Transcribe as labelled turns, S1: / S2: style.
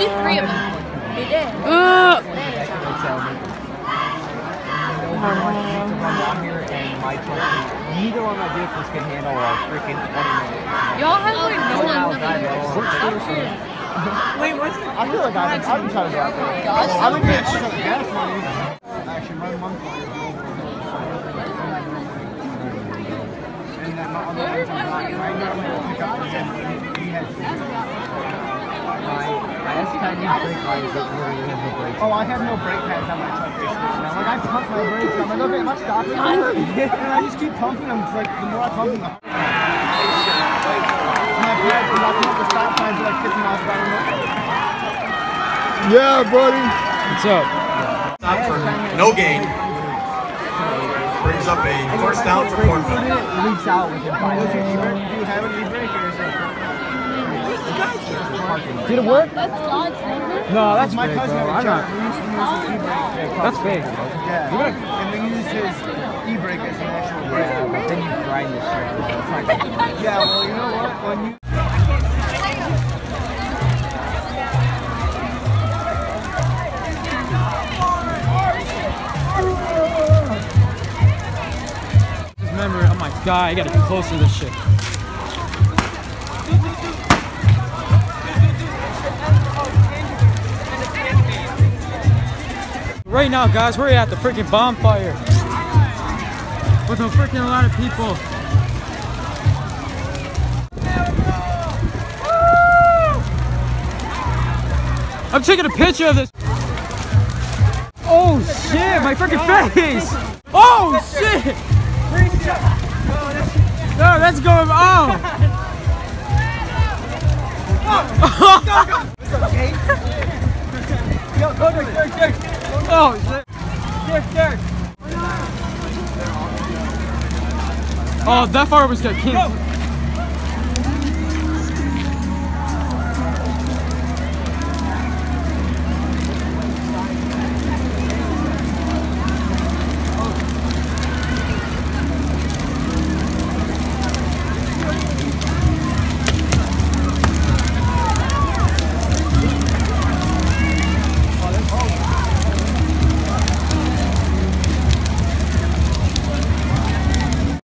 S1: do 3 of them. We did.
S2: Neither one of my vehicles can handle a freaking 20 minutes.
S1: Y'all have like no one.
S2: Wait, what's it?
S3: I feel like I'm trying to go out there. I'm going to get some gas money. Actually, my mom's going to go over. And then my other one's not. I normally will pick up the gas.
S2: I asked if I need brake lights, but literally have no brakes.
S3: Oh, I have no brake pads on my truck basically. Now, like I pump my brakes, I'm like, okay, am I stopping? And I just keep pumping them. It's like the more I pump them, my pads are knocking up the stop signs at like 50 miles per hour. Yeah, buddy.
S4: What's up?
S5: Stop for no gain. Brings up a first down for Bonfire.
S2: Leaks out with it.
S3: Do you have an e-brake or is it?
S2: Did it work?
S1: That's God's name.
S2: No, that's
S3: my
S2: fake,
S3: cousin.
S2: bro. I'm not.
S3: We used to use an e-brake.
S2: That's fake.
S3: Yeah. And we used his e-brake as an actual brake.
S2: Yeah, but then you grind this shit. It's not good.
S3: Yeah, well, you know what? When you...
S4: Remember, oh my god, I gotta get closer to this shit. Right now, guys, we're at the freaking bonfire with a freaking lot of people. I'm taking a picture of this. Oh shit, my freaking face! Oh shit! No, that's going on. Oh shit! Oh, that fire was good. King.